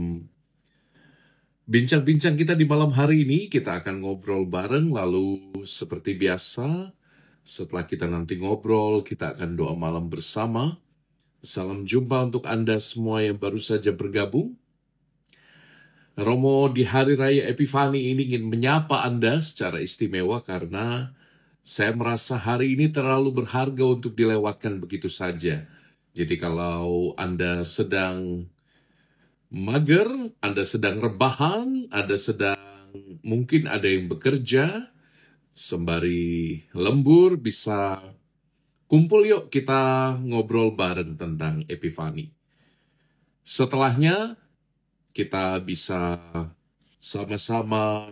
dalam bincang-bincang kita di malam hari ini. Kita akan ngobrol bareng, lalu seperti biasa, setelah kita nanti ngobrol, kita akan doa malam bersama. Salam jumpa untuk Anda semua yang baru saja bergabung. Romo di Hari Raya Epifani ini ingin menyapa Anda secara istimewa karena saya merasa hari ini terlalu berharga untuk dilewatkan begitu saja. Jadi kalau Anda sedang mager, Anda sedang rebahan, mungkin ada yang bekerja, sembari lembur, bisa kumpul yuk kita ngobrol bareng tentang Epifani. Setelahnya kita bisa sama-sama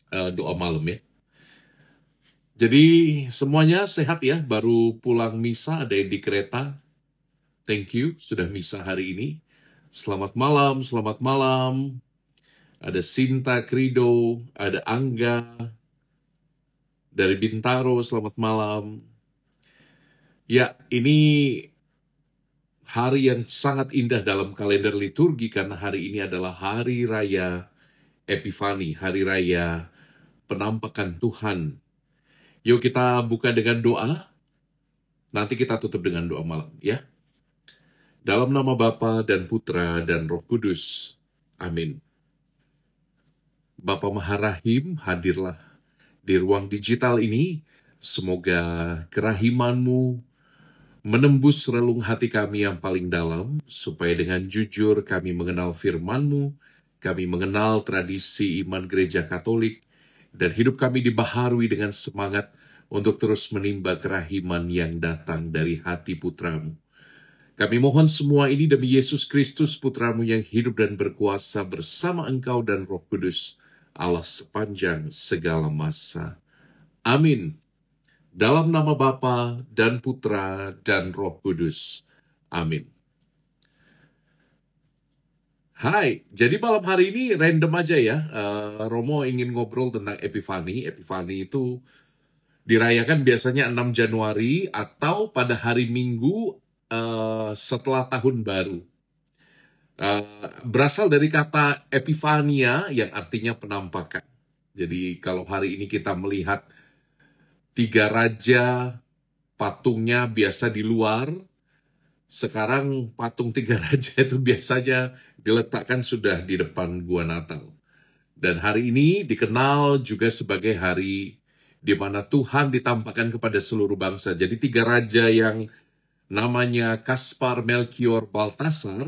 doa malam ya. Jadi semuanya sehat ya, baru pulang misa, ada yang di kereta. Thank you, sudah misa hari ini. Selamat malam, selamat malam. Ada Sinta Krido, ada Angga dari Bintaro, selamat malam. Ya, ini hari yang sangat indah dalam kalender liturgi karena hari ini adalah Hari Raya Epifani, Hari Raya Penampakan Tuhan. Yuk kita buka dengan doa, nanti kita tutup dengan doa malam ya. Dalam nama Bapa dan Putra dan Roh Kudus. Amin. Bapa Maha Rahim, hadirlah di ruang digital ini. Semoga kerahiman-Mu menembus relung hati kami yang paling dalam, supaya dengan jujur kami mengenal firman-Mu, kami mengenal tradisi iman gereja Katolik, dan hidup kami dibaharui dengan semangat untuk terus menimba kerahiman yang datang dari hati Putra-Mu. Kami mohon semua ini demi Yesus Kristus, Putra-Mu yang hidup dan berkuasa bersama Engkau dan Roh Kudus, Allah sepanjang segala masa. Amin. Dalam nama Bapa dan Putra dan Roh Kudus. Amin. Hai, jadi malam hari ini random aja ya. Romo ingin ngobrol tentang Epifani. Epifani itu dirayakan biasanya 6 Januari atau pada hari Minggu setelah tahun baru. Berasal dari kata Epifania yang artinya penampakan. Jadi kalau hari ini kita melihat 3 raja, patungnya biasa di luar. Sekarang patung 3 raja itu biasanya diletakkan sudah di depan Gua Natal. Dan hari ini dikenal juga sebagai hari di mana Tuhan ditampakkan kepada seluruh bangsa. Jadi 3 raja yang namanya Kaspar, Melchior, Baltasar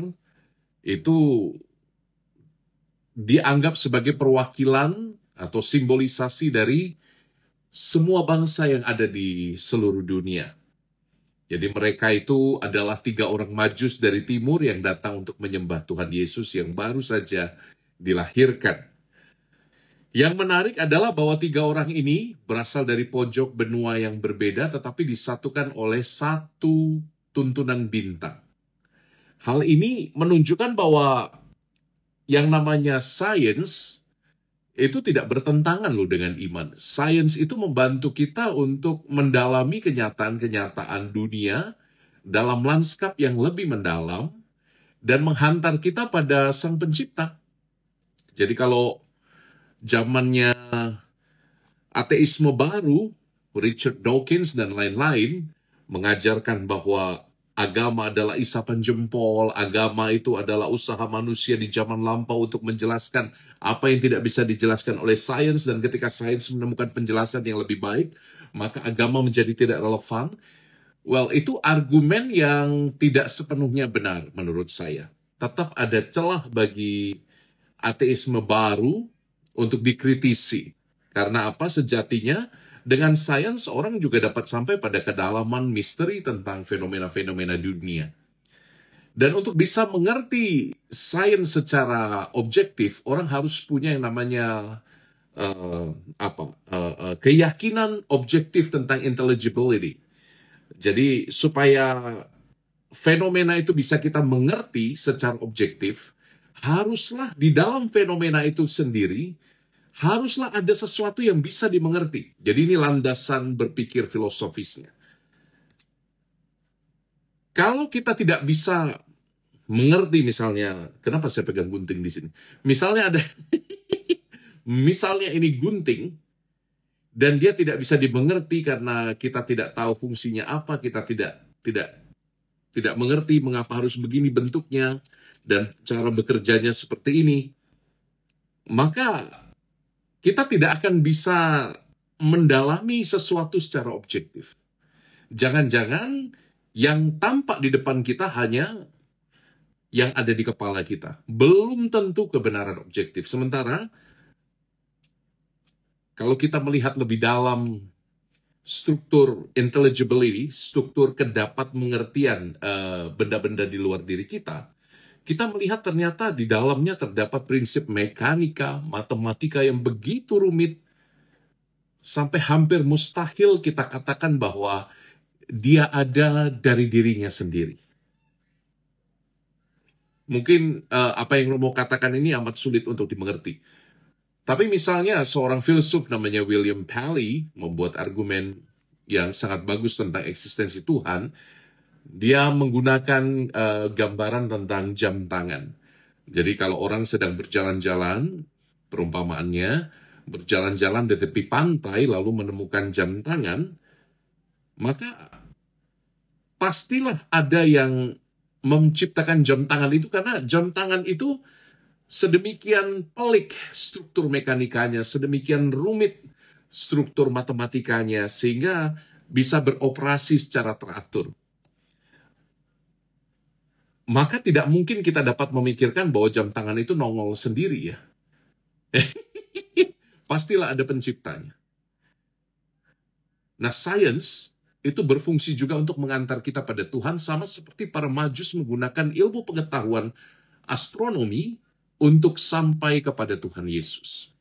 itu dianggap sebagai perwakilan atau simbolisasi dari semua bangsa yang ada di seluruh dunia. Jadi mereka itu adalah 3 orang Majus dari timur yang datang untuk menyembah Tuhan Yesus yang baru saja dilahirkan. Yang menarik adalah bahwa 3 orang ini berasal dari pojok benua yang berbeda tetapi disatukan oleh satu tuntunan bintang. Hal ini menunjukkan bahwa yang namanya sains itu tidak bertentangan loh dengan iman. Sains itu membantu kita untuk mendalami kenyataan-kenyataan dunia dalam lanskap yang lebih mendalam dan menghantar kita pada Sang Pencipta. Jadi kalau zamannya ateisme baru, Richard Dawkins dan lain-lain mengajarkan bahwa agama adalah isapan jempol, agama itu adalah usaha manusia di zaman lampau untuk menjelaskan apa yang tidak bisa dijelaskan oleh sains, dan ketika sains menemukan penjelasan yang lebih baik, maka agama menjadi tidak relevan. Well, itu argumen yang tidak sepenuhnya benar menurut saya. Tetap ada celah bagi ateisme baru untuk dikritisi. Karena apa? Sejatinya dengan sains orang juga dapat sampai pada kedalaman misteri tentang fenomena-fenomena dunia. Dan untuk bisa mengerti sains secara objektif, orang harus punya yang namanya keyakinan objektif tentang intelligibility. Jadi supaya fenomena itu bisa kita mengerti secara objektif, haruslah di dalam fenomena itu sendiri haruslah ada sesuatu yang bisa dimengerti. Jadi ini landasan berpikir filosofisnya. Kalau kita tidak bisa mengerti misalnya, kenapa saya pegang gunting di sini? Misalnya ada, misalnya ini gunting, dan dia tidak bisa dimengerti karena kita tidak tahu fungsinya apa, kita tidak mengerti mengapa harus begini bentuknya dan cara bekerjanya seperti ini, maka kita tidak akan bisa mendalami sesuatu secara objektif. Jangan-jangan yang tampak di depan kita hanya yang ada di kepala kita. Belum tentu kebenaran objektif. Sementara, kalau kita melihat lebih dalam struktur intelligibility, struktur kedapat mengertian benda-benda di luar diri kita, kita melihat ternyata di dalamnya terdapat prinsip mekanika, matematika yang begitu rumit, sampai hampir mustahil kita katakan bahwa dia ada dari dirinya sendiri. Mungkin apa yang Romo katakan ini amat sulit untuk dimengerti. Tapi misalnya seorang filsuf namanya William Paley membuat argumen yang sangat bagus tentang eksistensi Tuhan. Dia menggunakan gambaran tentang jam tangan. Jadi kalau orang sedang berjalan-jalan, perumpamaannya, berjalan-jalan di tepi pantai lalu menemukan jam tangan, maka pastilah ada yang menciptakan jam tangan itu karena jam tangan itu sedemikian pelik struktur mekanikanya, sedemikian rumit struktur matematikanya, sehingga bisa beroperasi secara teratur. Maka tidak mungkin kita dapat memikirkan bahwa jam tangan itu nongol sendiri ya. Pastilah ada penciptanya. Nah, sains itu berfungsi juga untuk mengantar kita pada Tuhan, sama seperti para Majus menggunakan ilmu pengetahuan astronomi untuk sampai kepada Tuhan Yesus.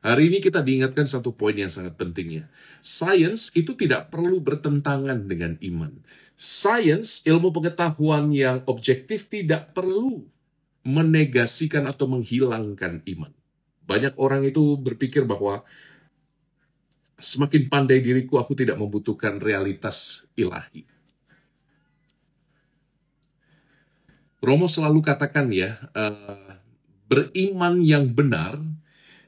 Hari ini kita diingatkan satu poin yang sangat pentingnya. Sains itu tidak perlu bertentangan dengan iman. Sains, ilmu pengetahuan yang objektif, tidak perlu menegasikan atau menghilangkan iman. Banyak orang itu berpikir bahwa semakin pandai diriku, aku tidak membutuhkan realitas ilahi. Romo selalu katakan ya, beriman yang benar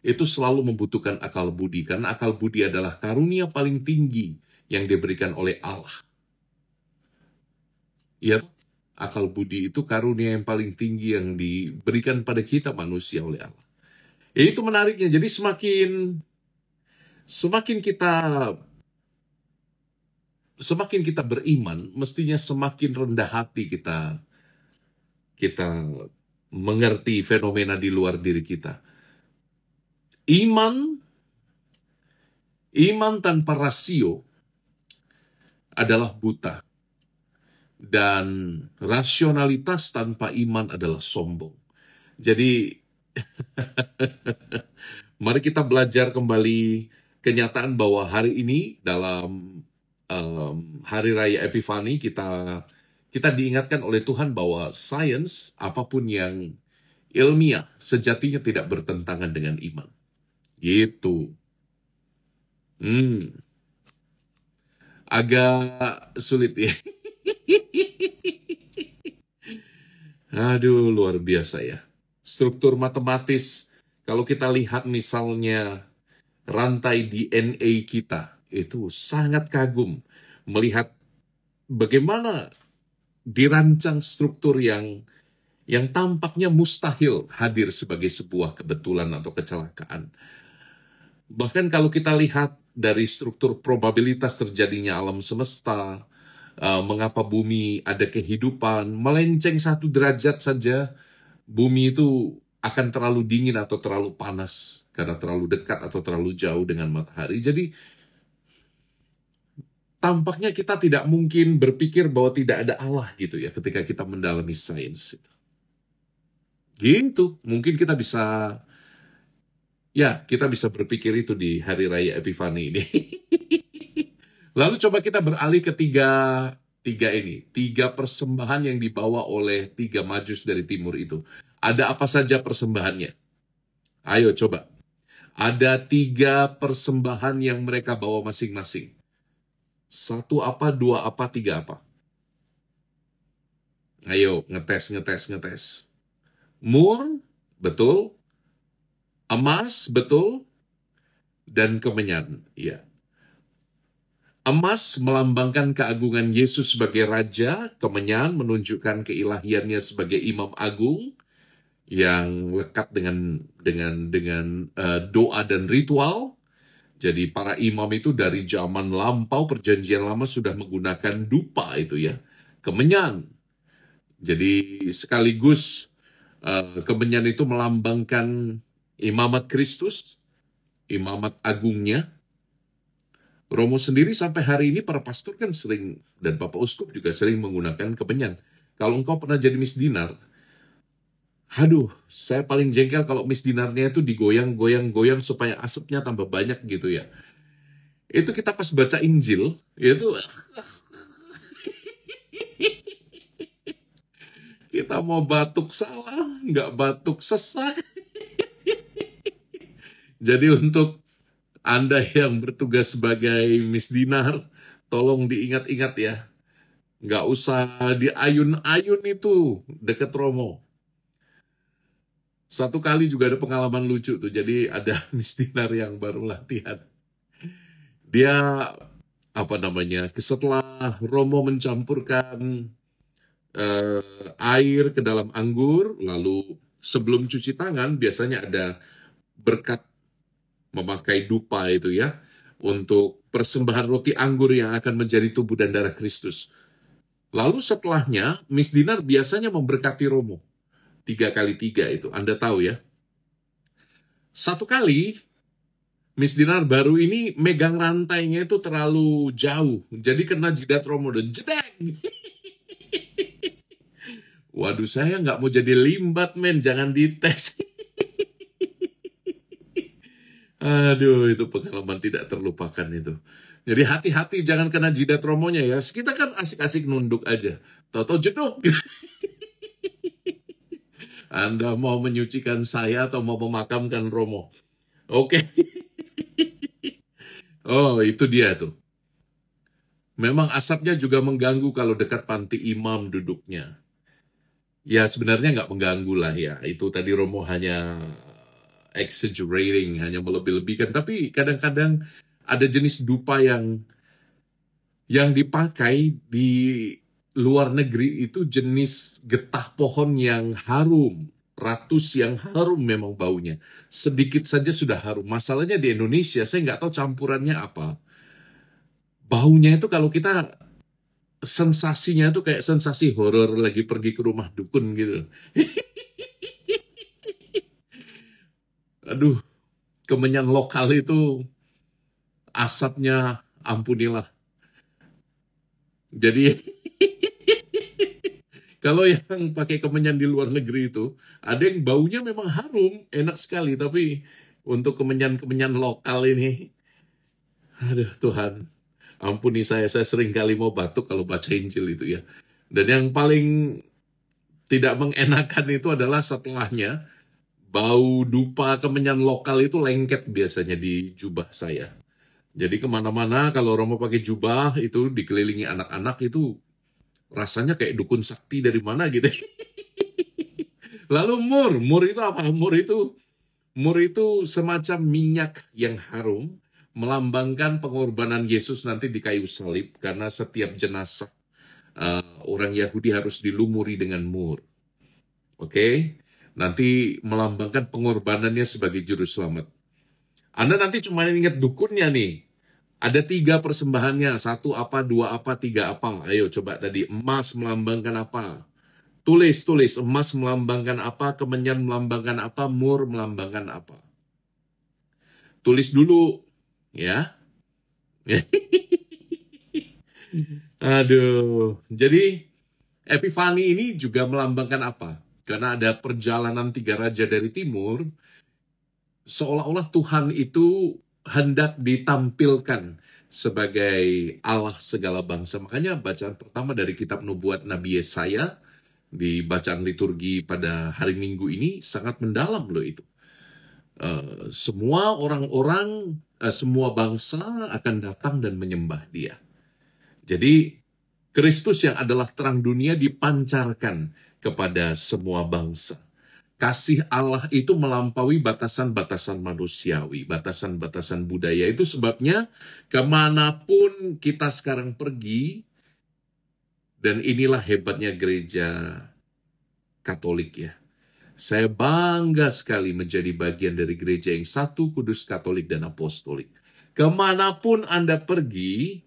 itu selalu membutuhkan akal budi, karena akal budi adalah karunia paling tinggi yang diberikan oleh Allah. Ya, akal budi itu karunia yang paling tinggi yang diberikan pada kita manusia oleh Allah. Ya, itu menariknya. Jadi semakin kita beriman, mestinya semakin rendah hati kita mengerti fenomena di luar diri kita. Iman tanpa rasio adalah buta. Dan rasionalitas tanpa iman adalah sombong. Jadi, mari kita belajar kembali kenyataan bahwa hari ini dalam Hari Raya Epifani kita diingatkan oleh Tuhan bahwa sains, apapun yang ilmiah, sejatinya tidak bertentangan dengan iman. Gitu. Agak sulit ya. Aduh, luar biasa ya. Struktur matematis, kalau kita lihat misalnya rantai DNA kita, itu sangat kagum melihat bagaimana dirancang struktur yang tampaknya mustahil hadir sebagai sebuah kebetulan atau kecelakaan. Bahkan kalau kita lihat dari struktur probabilitas terjadinya alam semesta, mengapa bumi ada kehidupan, melenceng 1 derajat saja, bumi itu akan terlalu dingin atau terlalu panas, karena terlalu dekat atau terlalu jauh dengan matahari. Jadi, tampaknya kita tidak mungkin berpikir bahwa tidak ada Allah gitu ya, ketika kita mendalami sains. Gitu, mungkin kita bisa berpikir itu di Hari Raya Epifani ini. Lalu coba kita beralih ke tiga persembahan yang dibawa oleh 3 Majus dari timur itu. Ada apa saja persembahannya? Ayo coba. Ada 3 persembahan yang mereka bawa masing-masing. 1 apa, 2 apa, 3 apa? Ayo, ngetes. Mur, betul. Emas, betul. Dan kemenyan, ya. Emas melambangkan keagungan Yesus sebagai Raja, kemenyan menunjukkan keilahiannya sebagai Imam Agung yang lekat dengan doa dan ritual. Jadi para imam itu dari zaman lampau perjanjian lama sudah menggunakan dupa itu ya, kemenyan. Jadi sekaligus kemenyan itu melambangkan imamat Kristus, imamat agungnya. Romo sendiri sampai hari ini para pastor kan sering, dan Bapak Uskup juga sering menggunakan kemenyan. Kalau engkau pernah jadi misdinar, aduh, saya paling jengkel kalau misdinarnya itu digoyang-goyang supaya asapnya tambah banyak gitu ya. Itu kita pas baca Injil, itu kita mau batuk salah, nggak batuk sesak. Jadi untuk Anda yang bertugas sebagai misdinar, tolong diingat-ingat ya. Nggak usah diayun-ayun itu deket Romo. Satu kali juga ada pengalaman lucu tuh. Jadi ada misdinar yang baru latihan. Dia, setelah Romo mencampurkan air ke dalam anggur, lalu sebelum cuci tangan, biasanya ada berkat memakai dupa itu ya, untuk persembahan roti anggur yang akan menjadi tubuh dan darah Kristus. Lalu setelahnya, misdinar biasanya memberkati Romo. 3x3 itu, Anda tahu ya. Satu kali, misdinar baru ini megang rantainya itu terlalu jauh. Jadi kena jidat Romo dan jedeng. Waduh, saya nggak mau jadi limbat, men. Jangan dites. Aduh, itu pengalaman tidak terlupakan itu. Jadi hati-hati jangan kena jidat Romonya ya. Kita kan asik-asik nunduk aja. Tahu-tahu jeduk. Anda mau menyucikan saya atau mau memakamkan Romo? Oke. Oh, itu dia tuh. Memang asapnya juga mengganggu kalau dekat panti imam duduknya. Ya sebenarnya nggak mengganggu lah ya. Itu tadi Romo hanya exaggerating, hanya melebih-lebihkan. Tapi kadang-kadang ada jenis dupa yang dipakai di luar negeri itu jenis getah pohon yang harum. Ratus yang harum memang baunya. Sedikit saja sudah harum. Masalahnya di Indonesia, saya nggak tahu campurannya apa. Baunya itu kalau kita, sensasinya itu kayak sensasi horor lagi pergi ke rumah dukun gitu. Aduh, kemenyan lokal itu asapnya ampunilah. Jadi kalau yang pakai kemenyan di luar negeri itu, ada yang baunya memang harum, enak sekali. Tapi untuk kemenyan-kemenyan lokal ini, aduh Tuhan, ampuni saya sering kali mau batuk kalau baca Injil itu ya. Dan yang paling tidak mengenakan itu adalah setelahnya, bau dupa kemenyan lokal itu lengket biasanya di jubah saya. Jadi kemana-mana kalau Romo pakai jubah itu dikelilingi anak-anak itu rasanya kayak dukun sakti dari mana gitu. Lalu mur itu apa? Mur itu semacam minyak yang harum melambangkan pengorbanan Yesus nanti di kayu salib karena setiap jenazah orang Yahudi harus dilumuri dengan mur. Oke? Nanti melambangkan pengorbanannya sebagai juru selamat. Anda nanti cuma ingat dukunnya nih. Ada 3 persembahannya. 1 apa, 2 apa, 3 apa. Ayo coba tadi. Emas melambangkan apa? Tulis. Emas melambangkan apa, kemenyan melambangkan apa, mur melambangkan apa. Tulis dulu. Ya. Aduh. Jadi, Epifani ini juga melambangkan apa? Karena ada perjalanan 3 raja dari timur, seolah-olah Tuhan itu hendak ditampilkan sebagai Allah segala bangsa. Makanya bacaan pertama dari kitab nubuat Nabi Yesaya di bacaan liturgi pada hari Minggu ini sangat mendalam loh itu. Semua orang-orang, semua bangsa akan datang dan menyembah Dia. Jadi Kristus yang adalah terang dunia dipancarkan kepada semua bangsa. Kasih Allah itu melampaui batasan-batasan manusiawi, batasan-batasan budaya. Itu sebabnya kemanapun kita sekarang pergi, dan inilah hebatnya gereja Katolik ya. Saya bangga sekali menjadi bagian dari gereja yang satu, kudus, Katolik, dan Apostolik. Kemanapun Anda pergi,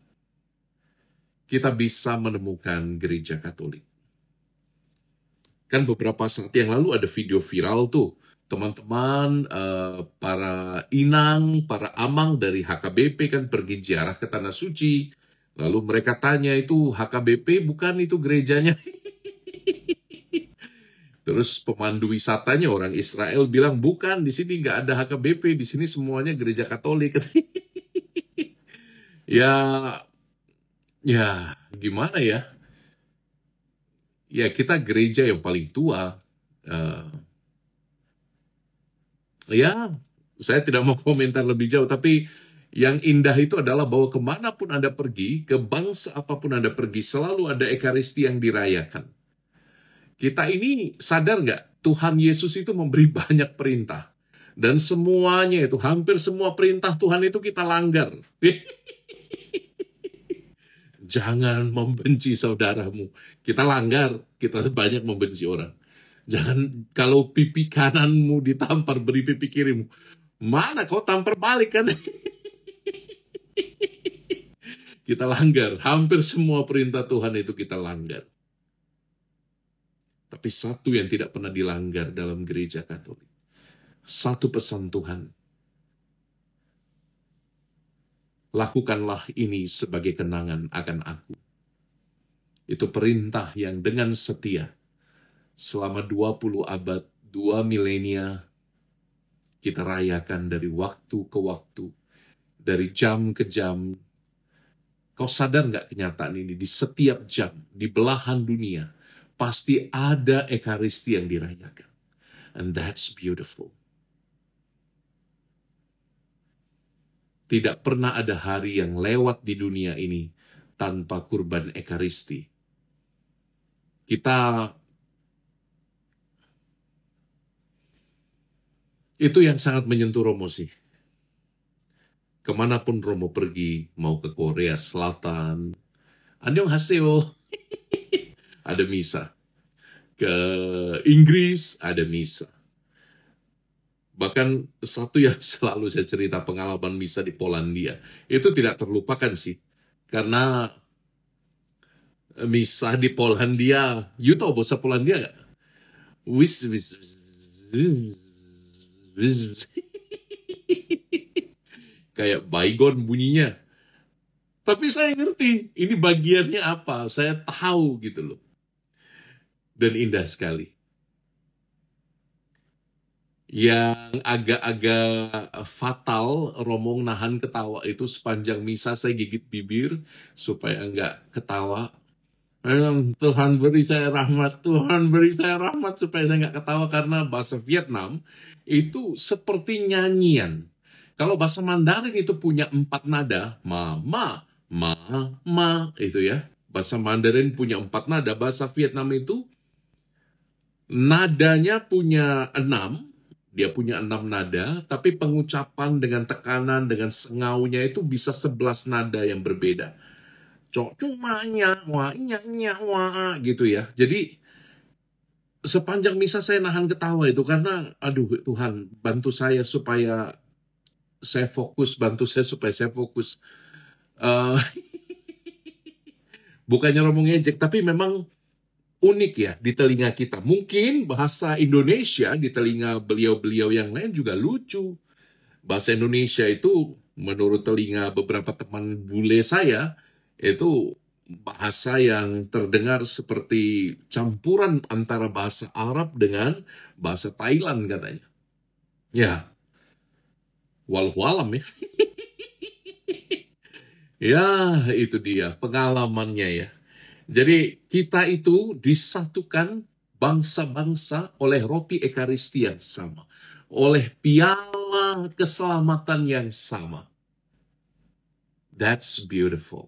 kita bisa menemukan gereja Katolik. Kan beberapa saat yang lalu ada video viral tuh, teman-teman, para inang, para amang dari HKBP kan pergi ziarah ke Tanah Suci. Lalu mereka tanya, itu HKBP bukan itu gerejanya? Terus pemandu wisatanya orang Israel bilang, bukan, di sini nggak ada HKBP, di sini semuanya gereja Katolik. Ya, gimana ya? Ya, kita gereja yang paling tua. Ya, saya tidak mau komentar lebih jauh, tapi yang indah itu adalah bahwa kemanapun Anda pergi, ke bangsa apapun Anda pergi, selalu ada Ekaristi yang dirayakan. Kita ini sadar nggak? Tuhan Yesus itu memberi banyak perintah. Dan semuanya itu, hampir semua perintah Tuhan itu kita langgar. Jangan membenci saudaramu. Kita langgar, kita banyak membenci orang. Jangan, kalau pipi kananmu ditampar, beri pipi kirimu. Mana kau tampar balik kan? Kita langgar. Hampir semua perintah Tuhan itu kita langgar. Tapi satu yang tidak pernah dilanggar dalam gereja Katolik. Satu pesan Tuhan. Lakukanlah ini sebagai kenangan akan aku. Itu perintah yang dengan setia. Selama 20 abad, 2 milenia, kita rayakan dari waktu ke waktu. Dari jam ke jam. Kau sadar nggak kenyataan ini? Di setiap jam, di belahan dunia, pasti ada Ekaristi yang dirayakan. And that's beautiful. Tidak pernah ada hari yang lewat di dunia ini tanpa kurban Ekaristi. Itu yang sangat menyentuh Romo sih. Kemanapun Romo pergi, mau ke Korea Selatan, annyeonghaseyo, ada misa. Ke Inggris, ada misa. Bahkan satu yang selalu saya cerita, pengalaman misa di Polandia, itu tidak terlupakan sih. Karena misa di Polandia, you tahu bahasa Polandia nggak? Kayak baygon bunyinya. Tapi saya ngerti, ini bagiannya apa, saya tahu gitu loh. Dan indah sekali. Yang agak-agak fatal, Romo nahan ketawa itu sepanjang misa saya gigit bibir supaya enggak ketawa. Tuhan beri saya rahmat, Tuhan beri saya rahmat supaya saya enggak ketawa, karena bahasa Vietnam itu seperti nyanyian. Kalau bahasa Mandarin itu punya 4 nada, ma, itu ya. Bahasa Mandarin punya 4 nada, bahasa Vietnam itu nadanya punya 6. Dia punya 6 nada, tapi pengucapan dengan tekanan, dengan sengaunya itu bisa 11 nada yang berbeda. Cumanya, gitu ya. Jadi, sepanjang misa saya nahan ketawa itu, karena, aduh Tuhan, bantu saya supaya saya fokus, bantu saya supaya saya fokus. Bukannya Romo ngejek, tapi memang unik ya di telinga kita. Mungkin bahasa Indonesia di telinga beliau-beliau yang lain juga lucu. Bahasa Indonesia itu menurut telinga beberapa teman bule saya, itu bahasa yang terdengar seperti campuran antara bahasa Arab dengan bahasa Thailand katanya. Ya, walau-walam ya. Ya, itu dia pengalamannya ya. Jadi kita itu disatukan bangsa-bangsa oleh roti Ekaristi yang sama. Oleh piala keselamatan yang sama. That's beautiful.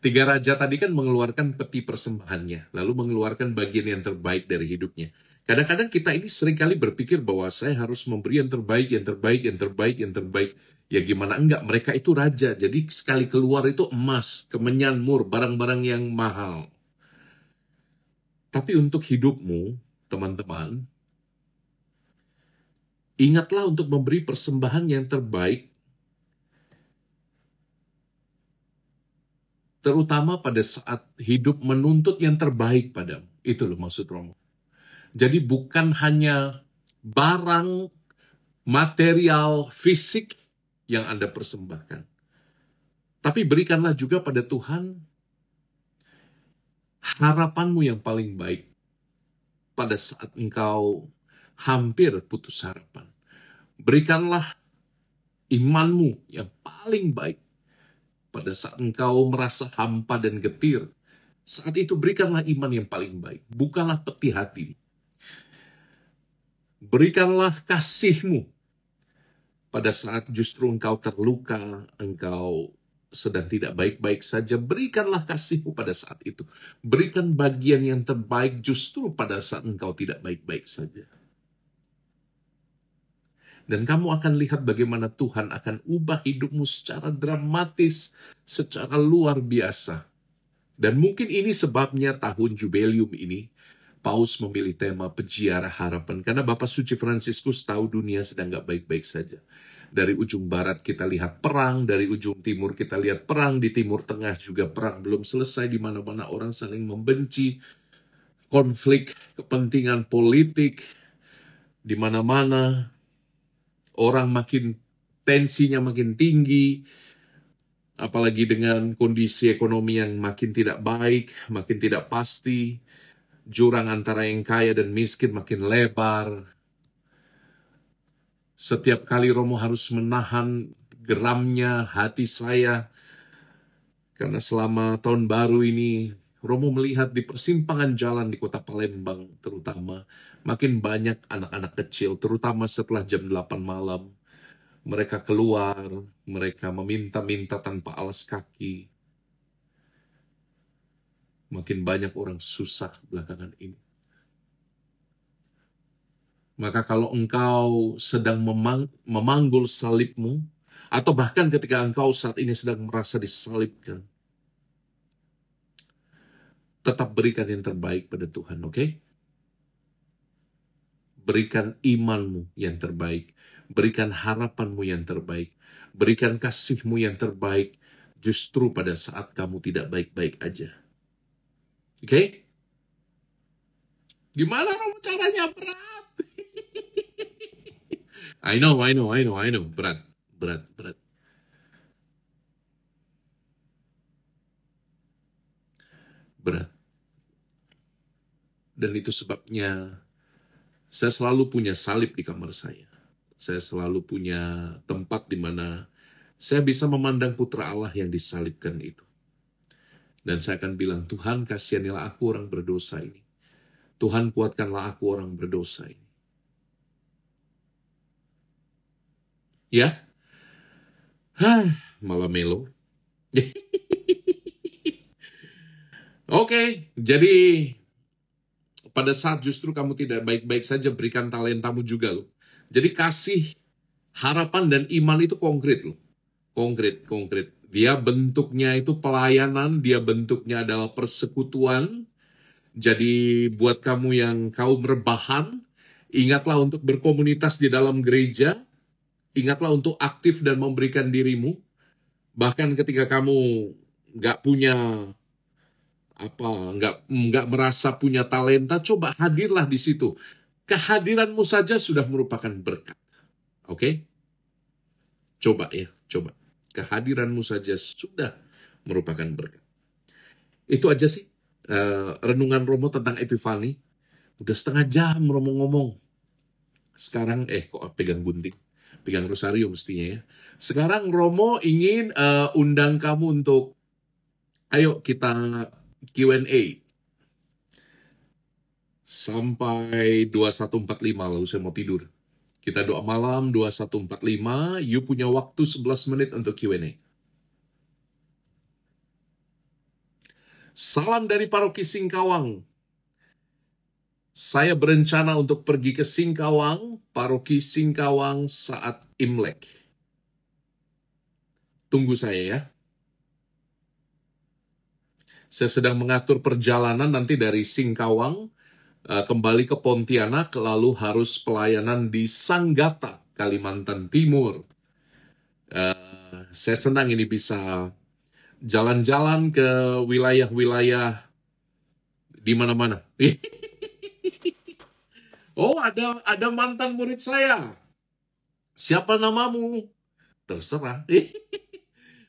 Tiga raja tadi kan mengeluarkan peti persembahannya, lalu mengeluarkan bagian yang terbaik dari hidupnya. Kadang-kadang kita ini seringkali berpikir bahwa saya harus memberi yang terbaik, yang terbaik, yang terbaik, yang terbaik. Ya gimana enggak, mereka itu raja. Jadi sekali keluar itu emas, kemenyan, mur, barang-barang yang mahal. Tapi untuk hidupmu, teman-teman, ingatlah untuk memberi persembahan yang terbaik, terutama pada saat hidup menuntut yang terbaik padamu. Itu loh maksud Romo. Jadi bukan hanya barang, material, fisik yang Anda persembahkan. Tapi berikanlah juga pada Tuhan harapanmu yang paling baik pada saat engkau hampir putus harapan. Berikanlah imanmu yang paling baik pada saat engkau merasa hampa dan getir. Saat itu berikanlah iman yang paling baik. Bukalah peti hati. Berikanlah kasihmu pada saat justru engkau terluka, engkau sedang tidak baik-baik saja. Berikanlah kasihmu pada saat itu. Berikan bagian yang terbaik justru pada saat engkau tidak baik-baik saja. Dan kamu akan lihat bagaimana Tuhan akan ubah hidupmu secara dramatis, secara luar biasa. Dan mungkin ini sebabnya tahun Jubileum ini, Paus memilih tema Peziarah Harapan. Karena Bapak Suci Fransiskus tahu dunia sedang gak baik-baik saja. Dari ujung barat kita lihat perang, dari ujung timur kita lihat perang, di timur tengah juga perang belum selesai, di mana-mana orang saling membenci, konflik kepentingan politik, di mana-mana orang tensinya makin tinggi, apalagi dengan kondisi ekonomi yang makin tidak baik, makin tidak pasti, jurang antara yang kaya dan miskin makin lebar. Setiap kali Romo harus menahan geramnya hati saya, karena selama tahun baru ini, Romo melihat di persimpangan jalan di kota Palembang terutama, makin banyak anak-anak kecil, terutama setelah jam 8 malam. Mereka keluar, mereka meminta-minta tanpa alas kaki. Makin banyak orang susah belakangan ini. Maka kalau engkau sedang memanggul salibmu, atau bahkan ketika engkau saat ini sedang merasa disalibkan, tetap berikan yang terbaik pada Tuhan, oke? Berikan imanmu yang terbaik. Berikan harapanmu yang terbaik. Berikan kasihmu yang terbaik justru pada saat kamu tidak baik-baik aja. Oke? Gimana Romo caranya? Berat. I know. Berat. Dan itu sebabnya saya selalu punya salib di kamar saya. Saya selalu punya tempat di mana saya bisa memandang putra Allah yang disalibkan itu. Dan saya akan bilang, Tuhan kasihanilah aku orang berdosa ini. Tuhan kuatkanlah aku orang berdosa ini. Ya? Malah melo. Oke, jadi pada saat justru kamu tidak baik-baik saja, berikan talentamu juga loh. Jadi kasih, harapan, dan iman itu konkret loh. Konkret. Dia bentuknya itu pelayanan, dia bentuknya adalah persekutuan. Jadi buat kamu yang kaum rebahan, ingatlah untuk berkomunitas di dalam gereja. Ingatlah untuk aktif dan memberikan dirimu. Bahkan ketika kamu nggak punya nggak merasa punya talenta, coba hadirlah di situ. Kehadiranmu saja sudah merupakan berkat. Oke? Coba. Kehadiranmu saja sudah merupakan berkat. Itu aja sih renungan Romo tentang Epifani. Udah setengah jam Romo ngomong. Sekarang kok pegang gunting, pegang rosario mestinya ya. Sekarang Romo ingin undang kamu untuk ayo kita Q&A sampai 21.45, lalu saya mau tidur. Kita doa malam 21.45, you punya waktu 11 menit untuk Q&A. Salam dari Paroki Singkawang. Saya berencana untuk pergi ke Singkawang, Paroki Singkawang saat Imlek. Tunggu saya ya. Saya sedang mengatur perjalanan nanti dari Singkawang kembali ke Pontianak, lalu harus pelayanan di Sanggata, Kalimantan Timur. Saya senang ini bisa jalan-jalan ke wilayah-wilayah di mana-mana. Oh, ada mantan murid saya. Siapa namamu? Terserah.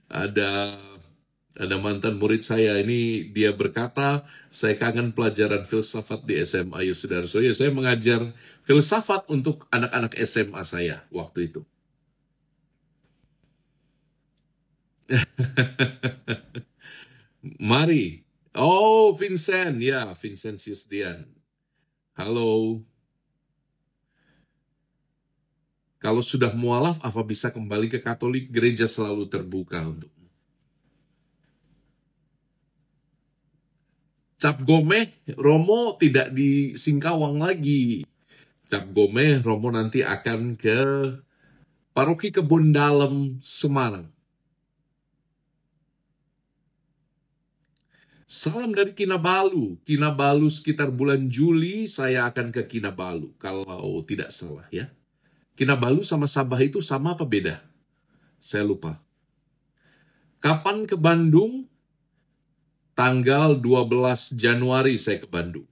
Ada mantan murid saya ini, dia berkata, saya kangen pelajaran filsafat di SMA Yosudarso. Ya, saya mengajar filsafat untuk anak-anak SMA saya waktu itu. Mari. Oh, Vincent. Ya, Vincentius Dian. Halo. Kalau sudah mualaf, apa bisa kembali ke Katolik? Gereja selalu terbuka untuk. Cap Gomeh, Romo tidak di Singkawang lagi. Cap Gomeh, Romo nanti akan ke Paroki Kebun Dalem, Semarang. Salam dari Kinabalu. Kinabalu sekitar bulan Juli saya akan ke Kinabalu, kalau tidak salah ya. Kinabalu sama Sabah itu sama apa beda? Saya lupa. Kapan ke Bandung? Tanggal 12 Januari saya ke Bandung.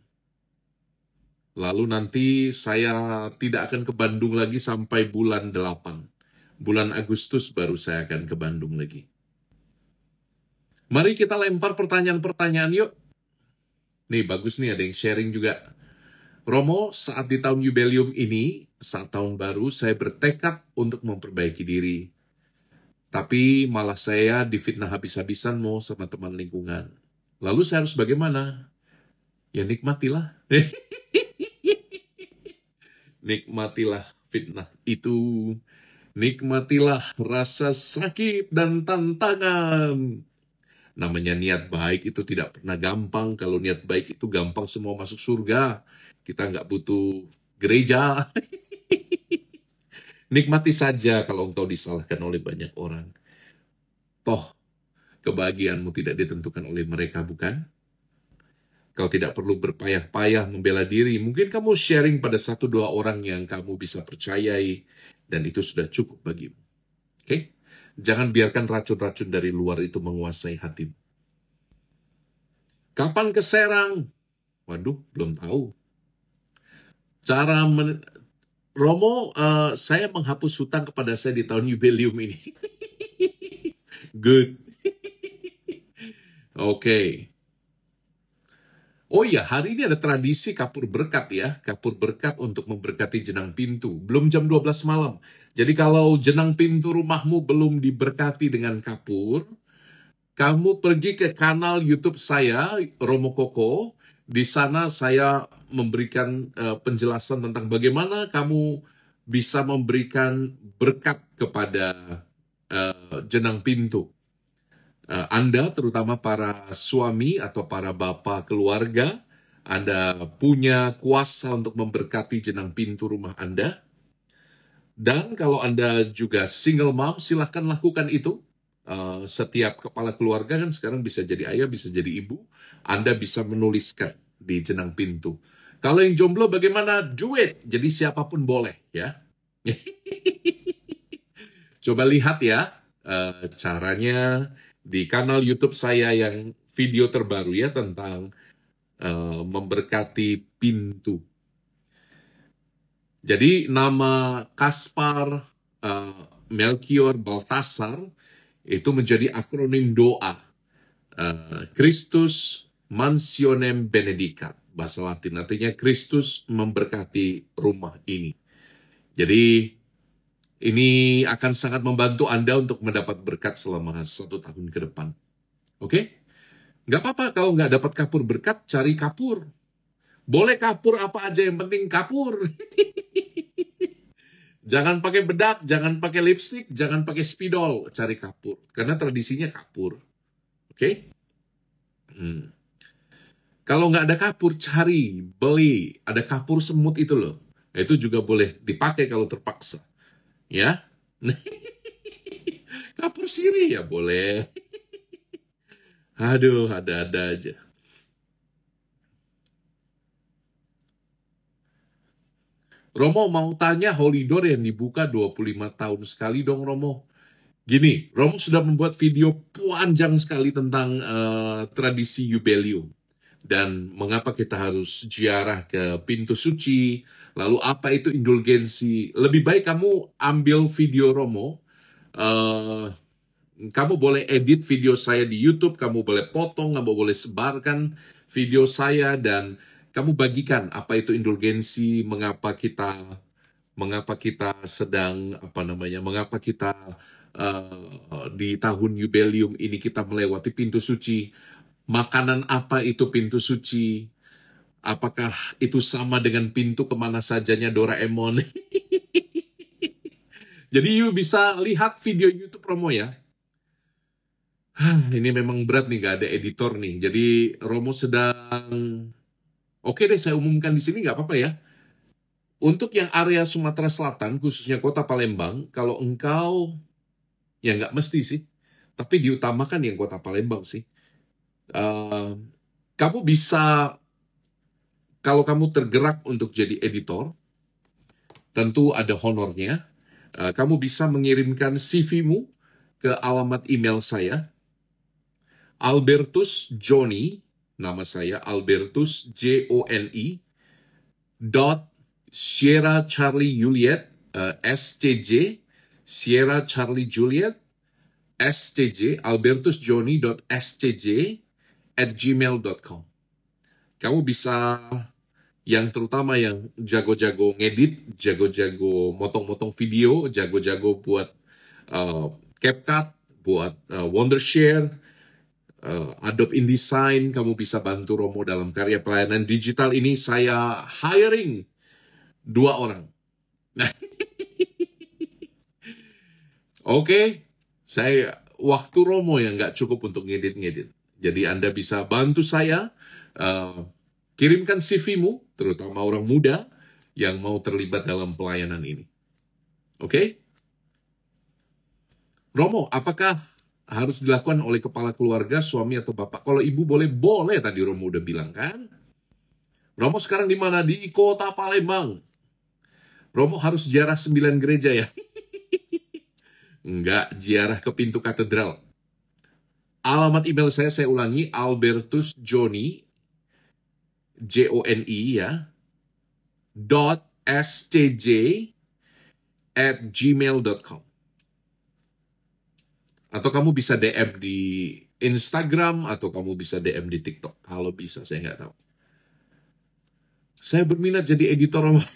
Lalu nanti saya tidak akan ke Bandung lagi sampai bulan 8. Bulan Agustus baru saya akan ke Bandung lagi. Mari kita lempar pertanyaan-pertanyaan yuk. Nih bagus nih, ada yang sharing juga. Romo, saat di tahun jubileum ini, saat tahun baru, saya bertekad untuk memperbaiki diri. Tapi malah saya difitnah habis-habisan mau sama teman lingkungan. Lalu saya harus bagaimana? Ya nikmatilah. Nikmatilah fitnah itu. Nikmatilah rasa sakit dan tantangan. Namanya niat baik itu tidak pernah gampang. Kalau niat baik itu gampang semua masuk surga. Kita nggak butuh gereja. Nikmati saja kalau engkau disalahkan oleh banyak orang. Toh, kebahagiaanmu tidak ditentukan oleh mereka, bukan? Kau tidak perlu berpayah-payah membela diri. Mungkin kamu sharing pada 1-2 orang yang kamu bisa percayai, dan itu sudah cukup bagimu. Oke? Jangan biarkan racun-racun dari luar itu menguasai hatimu. Kapan ke Serang? Waduh, belum tahu. Romo, saya menghapus hutang kepada saya di tahun jubileum ini. Good. Oke. Oh iya, hari ini ada tradisi kapur berkat ya. Kapur berkat untuk memberkati jenang pintu. Belum jam 12 malam. Jadi kalau jenang pintu rumahmu belum diberkati dengan kapur, kamu pergi ke kanal YouTube saya, Romo Koko. Di sana saya memberikan penjelasan tentang bagaimana kamu bisa memberikan berkat kepada jenang pintu. Anda, terutama para suami atau para bapak keluarga, Anda punya kuasa untuk memberkati jenang pintu rumah Anda. Dan kalau Anda juga single mom, silahkan lakukan itu. Setiap kepala keluarga kan sekarang bisa jadi ayah, bisa jadi ibu. Anda bisa menuliskan di jenang pintu. Kalau yang jomblo bagaimana? Do it. Jadi siapapun boleh ya. Coba lihat ya caranya di kanal YouTube saya yang video terbaru ya tentang memberkati pintu. Jadi nama Kaspar Melchior Baltasar itu menjadi akronim doa. Christus Mansionem Benedicat, bahasa Latin, artinya Kristus memberkati rumah ini. Jadi ini akan sangat membantu Anda untuk mendapat berkat selama 1 tahun ke depan. Oke? Nggak apa-apa kalau nggak dapat kapur berkat, cari kapur. Boleh kapur apa aja, yang penting kapur. Jangan pakai bedak, jangan pakai lipstick, jangan pakai spidol, cari kapur. Karena tradisinya kapur. Oke? Kalau nggak ada kapur, cari, beli. Ada kapur semut itu loh. Itu juga boleh dipakai kalau terpaksa. Ya, kapur sirih ya boleh. Aduh, ada-ada aja. Romo mau tanya Holy Door yang dibuka 25 tahun sekali dong, Romo. Gini, Romo sudah membuat video panjang sekali tentang tradisi Yubelium. Dan mengapa kita harus ziarah ke pintu suci, lalu apa itu indulgensi. Lebih baik kamu ambil video Romo, eh, kamu boleh edit video saya di YouTube, kamu boleh potong, kamu boleh sebarkan video saya, dan kamu bagikan apa itu indulgensi, mengapa kita sedang mengapa kita di tahun Yubelium ini kita melewati pintu suci, makanan apa itu pintu suci, apakah itu sama dengan pintu kemana sajanya Doraemon. Jadi you bisa lihat video YouTube Romo ya. Ini memang berat nih, gak ada editor nih. Jadi Romo sedang, oke deh saya umumkan di sini, gak apa-apa ya. Untuk yang area Sumatera Selatan, khususnya kota Palembang, kalau engkau, ya nggak mesti sih, tapi diutamakan yang kota Palembang sih. Eh, Kamu bisa, kalau kamu tergerak untuk jadi editor, tentu ada honornya. Kamu bisa mengirimkan CV-mu ke alamat email saya, Albertus Joni, nama saya Albertus Joni, dot Sierra Charlie Juliet, SCJ, Sierra Charlie Juliet, SCJ, albertusjoni.scj @gmail.com. Kamu bisa, yang terutama yang jago-jago ngedit, jago-jago motong-motong video, jago-jago buat CapCut, buat Wondershare, Adobe InDesign, kamu bisa bantu Romo dalam karya pelayanan digital ini. Saya hiring 2 orang. Oke, saya waktu Romo yang nggak cukup untuk ngedit-ngedit. Jadi Anda bisa bantu saya, kirimkan CV-mu, terutama orang muda yang mau terlibat dalam pelayanan ini. Oke? Romo, apakah harus dilakukan oleh kepala keluarga, suami atau bapak? Kalau ibu boleh tadi Romo udah bilang kan? Romo sekarang di mana? Di kota Palembang. Romo harus ziarah 9 gereja ya? Enggak, ziarah ke pintu katedral. Alamat email saya ulangi, Albertus Joni, Joni ya, .scj @gmail.com. Atau kamu bisa DM di Instagram, atau kamu bisa DM di TikTok. Kalau bisa, saya nggak tahu. Saya berminat jadi editor.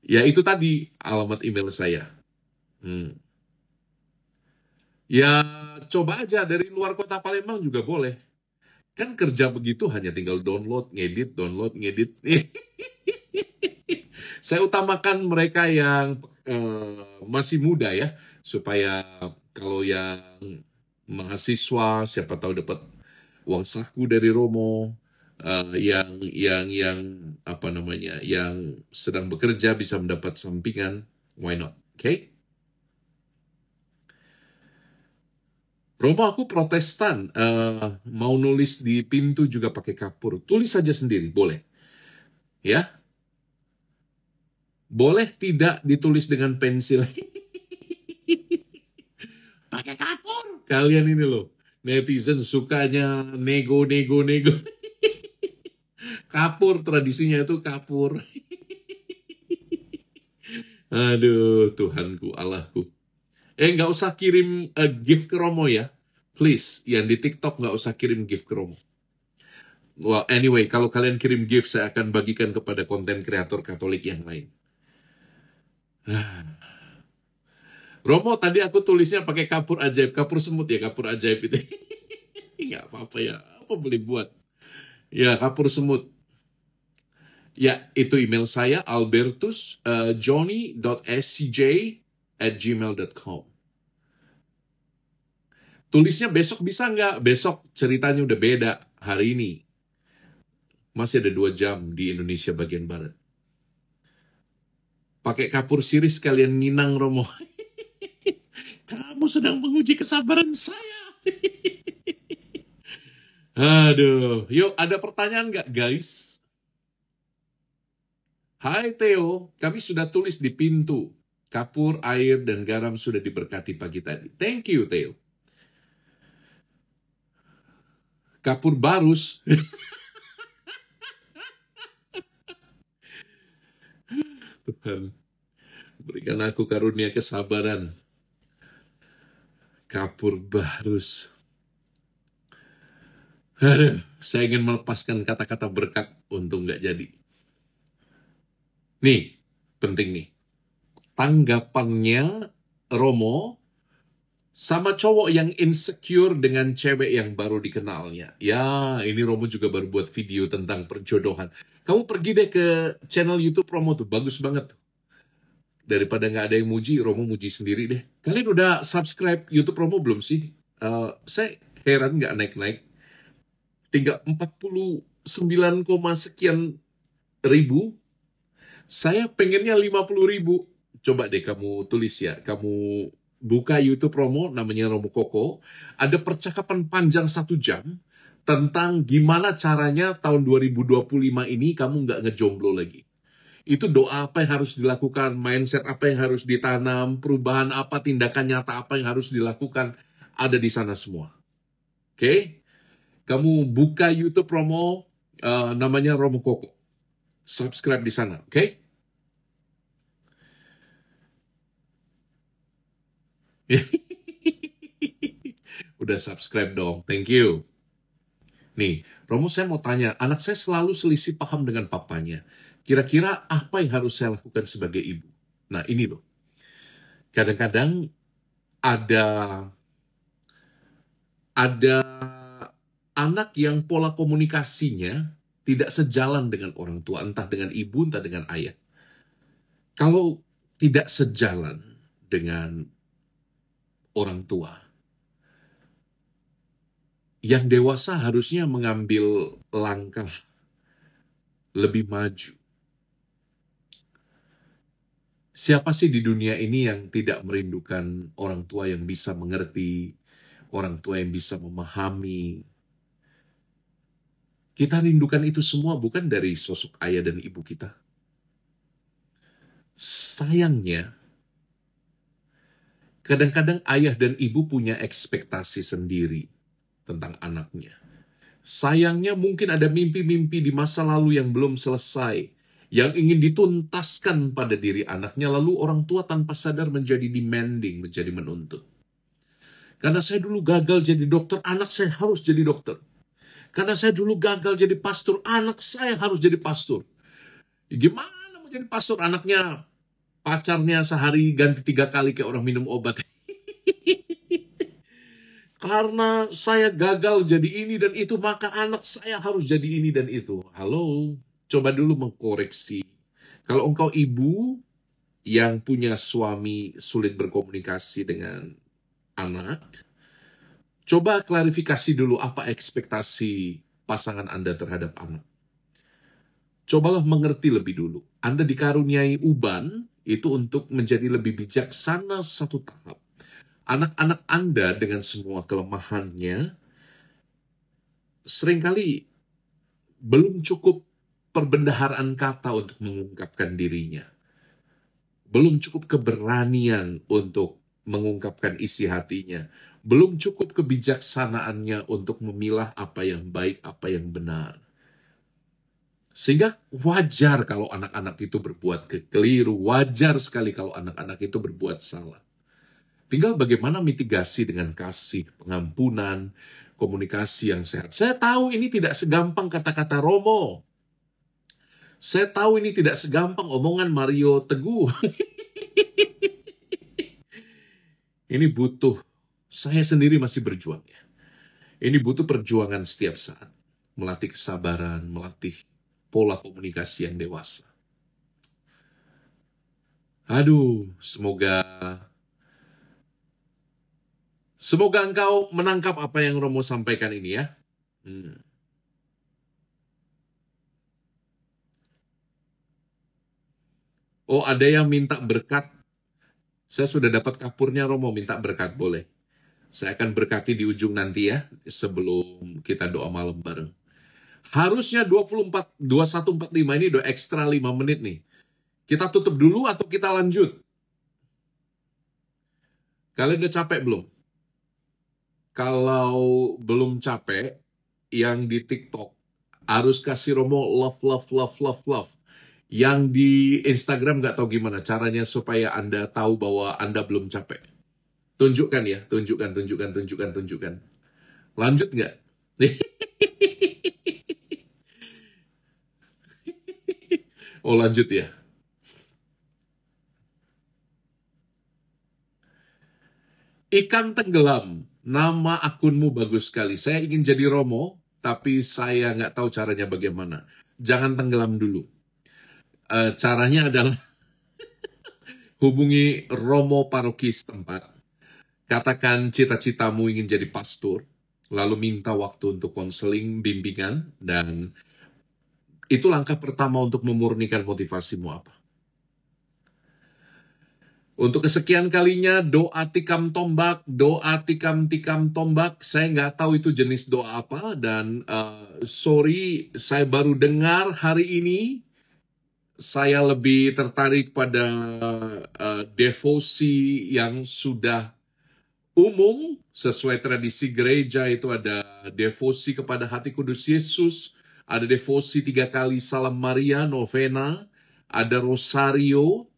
Ya itu tadi alamat email saya. Ya coba aja dari luar kota Palembang juga boleh. Kan kerja begitu hanya tinggal download, ngedit. Saya utamakan mereka yang masih muda ya, supaya kalau yang mahasiswa, siapa tahu dapat uang saku dari Romo, yang yang sedang bekerja bisa mendapat sampingan, why not? Oke? Romo, aku Protestan, mau nulis di pintu juga pakai kapur, tulis saja sendiri, boleh. Ya, boleh tidak ditulis dengan pensil. Pakai kapur. Kalian ini loh, netizen sukanya nego. Kapur, tradisinya itu kapur. Aduh, Tuhanku, Allahku. Nggak usah kirim gift ke Romo ya. Please, yang di TikTok nggak usah kirim gift ke Romo. Well, anyway, kalau kalian kirim gift, saya akan bagikan kepada konten kreator Katolik yang lain. Romo, tadi aku tulisnya pakai kapur ajaib. Kapur semut ya, kapur ajaib itu. Nggak apa-apa ya, apa boleh buat. Ya, kapur semut. Ya, itu email saya, albertusjoni.scj @gmail.com. Tulisnya besok bisa nggak? Besok ceritanya udah beda. Hari ini masih ada 2 jam di Indonesia bagian Barat. Pakai kapur siri sekalian nginang, Romo. Kamu sedang menguji kesabaran saya. Aduh, yuk ada pertanyaan nggak guys? Hai Theo, kami sudah tulis di pintu. Kapur, air, dan garam sudah diberkati pagi tadi. Thank you Theo. Kapur barus. Tuhan, berikan aku karunia kesabaran. Kapur barus. Aduh, saya ingin melepaskan kata-kata berkat untuk nggak jadi. Nih, penting nih. Tanggapannya Romo sama cowok yang insecure dengan cewek yang baru dikenalnya. Ya, ini Romo juga baru buat video tentang perjodohan. Kamu pergi deh ke channel YouTube Romo tuh, bagus banget. Daripada nggak ada yang muji, Romo muji sendiri deh. Kalian udah subscribe YouTube Romo belum sih? Saya heran nggak naik-naik. Tinggal 49, sekian ribu. Saya pengennya 50.000. Coba deh kamu tulis ya. Kamu buka YouTube Romo, namanya Romo Koko. Ada percakapan panjang 1 jam tentang gimana caranya tahun 2025 ini kamu nggak ngejomblo lagi. Itu doa apa yang harus dilakukan, mindset apa yang harus ditanam, perubahan apa, tindakan nyata apa yang harus dilakukan, ada di sana semua. Oke? Kamu buka YouTube Romo, namanya Romo Koko. Subscribe di sana, oke? Udah subscribe dong, thank you. Nih, Romo saya mau tanya, anak saya selalu selisih paham dengan papanya. Kira-kira apa yang harus saya lakukan sebagai ibu? Nah, ini loh. Kadang-kadang ada anak yang pola komunikasinya tidak sejalan dengan orang tua, entah dengan ibu, entah dengan ayah. Kalau tidak sejalan dengan orang tua, yang dewasa harusnya mengambil langkah lebih maju. Siapa sih di dunia ini yang tidak merindukan orang tua yang bisa mengerti, orang tua yang bisa memahami? Kita rindukan itu semua bukan dari sosok ayah dan ibu kita. Sayangnya, kadang-kadang ayah dan ibu punya ekspektasi sendiri tentang anaknya. Sayangnya mungkin ada mimpi-mimpi di masa lalu yang belum selesai, yang ingin dituntaskan pada diri anaknya, lalu orang tua tanpa sadar menjadi demanding, menjadi menuntut. Karena saya dulu gagal jadi dokter, anak saya harus jadi dokter. Karena saya dulu gagal jadi pastor, anak saya harus jadi pastor. Gimana mau jadi pastor? Anaknya, pacarnya sehari ganti 3 kali kayak orang minum obat. Karena saya gagal jadi ini dan itu, maka anak saya harus jadi ini dan itu. Halo, coba dulu mengkoreksi. Kalau engkau ibu yang punya suami sulit berkomunikasi dengan anak, coba klarifikasi dulu apa ekspektasi pasangan Anda terhadap anak. Cobalah mengerti lebih dulu. Anda dikaruniai uban itu untuk menjadi lebih bijaksana satu tahap. Anak-anak Anda dengan semua kelemahannya seringkali belum cukup perbendaharaan kata untuk mengungkapkan dirinya. Belum cukup keberanian untuk mengungkapkan isi hatinya. Belum cukup kebijaksanaannya untuk memilah apa yang baik, apa yang benar. Sehingga wajar kalau anak-anak itu berbuat keliru, wajar sekali kalau anak-anak itu berbuat salah. Tinggal bagaimana mitigasi dengan kasih, pengampunan, komunikasi yang sehat. Saya tahu ini tidak segampang kata-kata Romo. Saya tahu ini tidak segampang omongan Mario Teguh. Ini butuh, saya sendiri masih berjuang ya. Ini butuh perjuangan setiap saat. Melatih kesabaran, melatih pola komunikasi yang dewasa. Aduh, semoga Semoga engkau menangkap apa yang Romo sampaikan ini ya. Oh, ada yang minta berkat. Saya sudah dapat kapurnya, Romo minta berkat, boleh. Saya akan berkati di ujung nanti ya, sebelum kita doa malam bareng. Harusnya 21.45 ini udah ekstra 5 menit nih. Kita tutup dulu atau kita lanjut? Kalian udah capek belum? Kalau belum capek, yang di TikTok harus kasih Romo love, love, love, love, love. Yang di Instagram nggak tahu gimana caranya supaya Anda tahu bahwa Anda belum capek. Tunjukkan ya, tunjukkan, tunjukkan, tunjukkan, tunjukkan. Lanjut nggak? Oh, lanjut ya. Ikan tenggelam. Nama akunmu bagus sekali. Saya ingin jadi Romo, tapi saya nggak tahu caranya bagaimana. Jangan tenggelam dulu. Caranya adalah hubungi Romo paroki setempat. Katakan cita-citamu ingin jadi pastor, lalu minta waktu untuk konseling, bimbingan, dan itu langkah pertama untuk memurnikan motivasimu apa. Untuk kesekian kalinya, doa tikam tombak, doa tikam-tikam tombak. Saya nggak tahu itu jenis doa apa, dan sorry, saya baru dengar hari ini. Saya lebih tertarik pada devosi yang sudah umum, sesuai tradisi gereja itu ada devosi kepada hati kudus Yesus, ada devosi 3 kali Salam Maria, novena, ada rosario.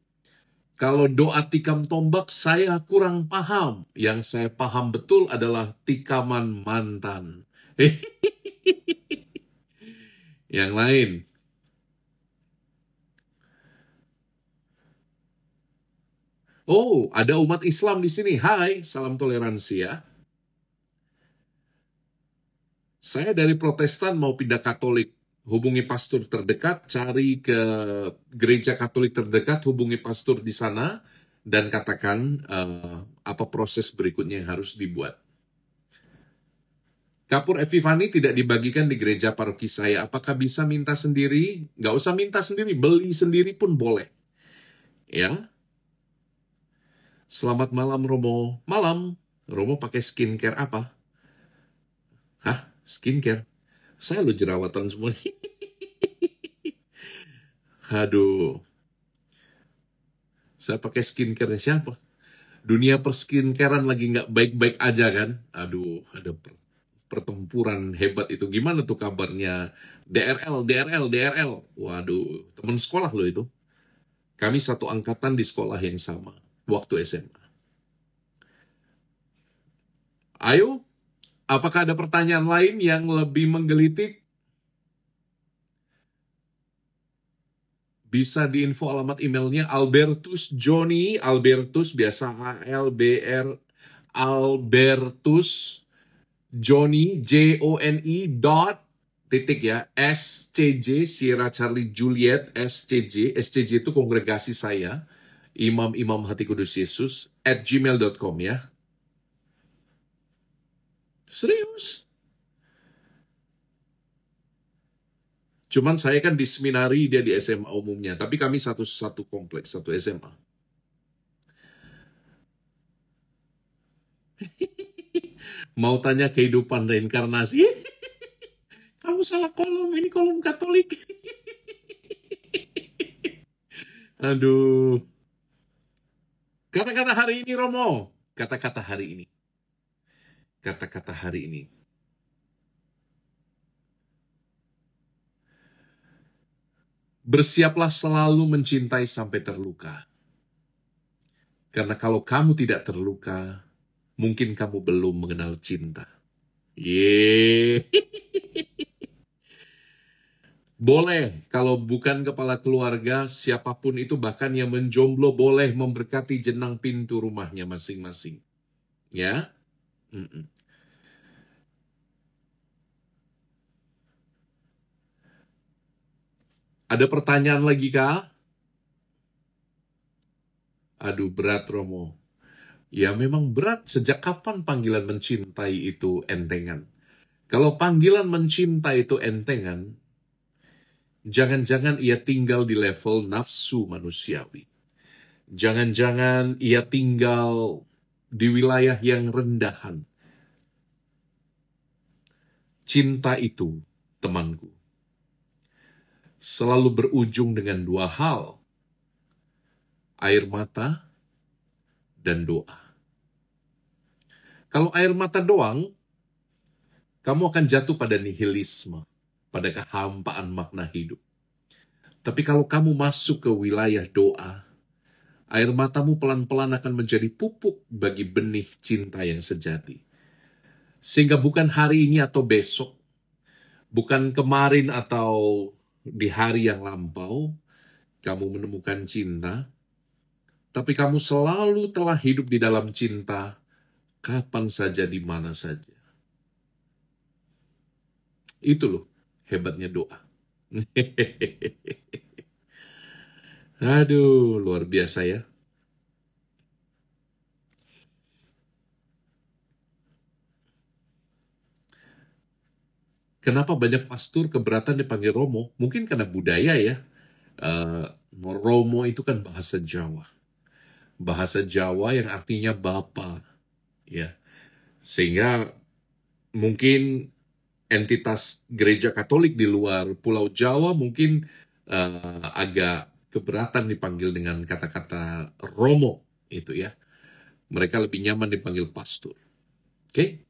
Kalau doa tikam tombak saya kurang paham. Yang saya paham betul adalah tikaman mantan. Yang lain. Oh, ada umat Islam di sini. Hai, salam toleransi ya. Saya dari Protestan mau pindah Katolik. Hubungi pastor terdekat, cari ke gereja Katolik terdekat, hubungi pastor di sana, dan katakan apa proses berikutnya yang harus dibuat. Kapur Epifani tidak dibagikan di gereja paroki saya. Apakah bisa minta sendiri? Nggak usah minta sendiri, beli sendiri pun boleh. Ya. Selamat malam, Romo. Malam. Romo pakai skincare apa? Hah? Skincare? Saya lo jerawatan semua. Aduh. Saya pakai skincare siapa? Dunia perskincarean lagi nggak baik-baik aja kan? Aduh, ada pertempuran hebat itu. Gimana tuh kabarnya? DRL, DRL, DRL. Waduh, teman sekolah lo itu. Kami satu angkatan di sekolah yang sama, waktu SMA. Ayo, apakah ada pertanyaan lain yang lebih menggelitik? Bisa diinfo alamat emailnya Albertus Joni, Albertus biasa ALBR, Albertus Joni, Joni, dot, titik ya, SCJ, Sierra Charlie Juliet, SCJ itu kongregasi saya, Imam-Imam Hati Kudus Yesus, @gmail.com ya. Serius? Cuman saya kan di seminari, dia di SMA umumnya, tapi kami satu kompleks, satu SMA. Mau tanya kehidupan reinkarnasi? Kamu salah kolom, ini kolom Katolik. Aduh. Kata-kata hari ini, Romo. Kata-kata hari ini. Kata-kata hari ini. Bersiaplah selalu mencintai sampai terluka. Karena kalau kamu tidak terluka, mungkin kamu belum mengenal cinta. Yeay. Boleh, kalau bukan kepala keluarga, siapapun itu bahkan yang menjomblo boleh memberkati jenang pintu rumahnya masing-masing. Ya? Ada pertanyaan lagi kah? Aduh, berat Romo. Ya memang berat. Sejak kapan panggilan mencintai itu entengan? Kalau panggilan mencintai itu entengan, jangan-jangan ia tinggal di level nafsu manusiawi. Jangan-jangan ia tinggal di wilayah yang rendahan. Cinta itu, temanku, selalu berujung dengan dua hal: air mata dan doa. Kalau air mata doang, kamu akan jatuh pada nihilisme, pada kehampaan makna hidup. Tapi kalau kamu masuk ke wilayah doa, air matamu pelan-pelan akan menjadi pupuk bagi benih cinta yang sejati. Sehingga bukan hari ini atau besok, bukan kemarin atau di hari yang lampau, kamu menemukan cinta, tapi kamu selalu telah hidup di dalam cinta, kapan saja, di mana saja. Itu loh hebatnya doa. Aduh, luar biasa ya. Kenapa banyak pastor keberatan dipanggil Romo? Mungkin karena budaya ya. Romo itu kan bahasa Jawa. Bahasa Jawa yang artinya bapa. Ya. Sehingga mungkin entitas gereja Katolik di luar Pulau Jawa mungkin agak keberatan dipanggil dengan kata-kata Romo itu ya. Mereka lebih nyaman dipanggil pastor. Oke?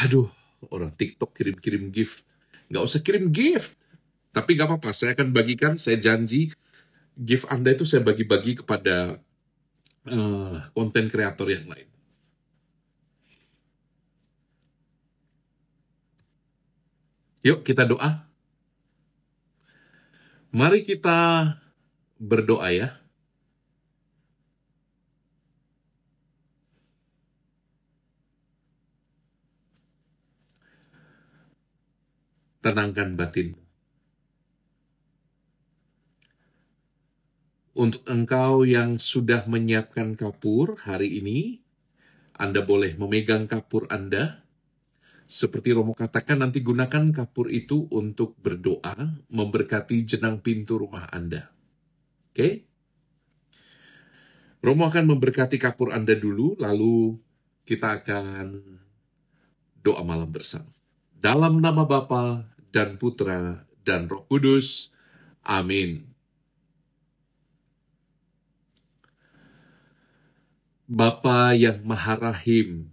Aduh, orang TikTok kirim-kirim gift. Nggak usah kirim gift. Tapi nggak apa-apa, saya akan bagikan, saya janji, gift Anda itu saya bagi-bagi kepada konten kreator yang lain. Yuk kita doa. Mari kita berdoa ya. Tenangkan batin. Untuk engkau yang sudah menyiapkan kapur hari ini, Anda boleh memegang kapur Anda. Seperti Romo katakan, nanti gunakan kapur itu untuk berdoa, memberkati jenang pintu rumah Anda. Oke? Romo akan memberkati kapur Anda dulu, lalu kita akan doa malam bersama. Dalam nama Bapa dan Putra dan Roh Kudus. Amin. Bapa yang Maha Rahim,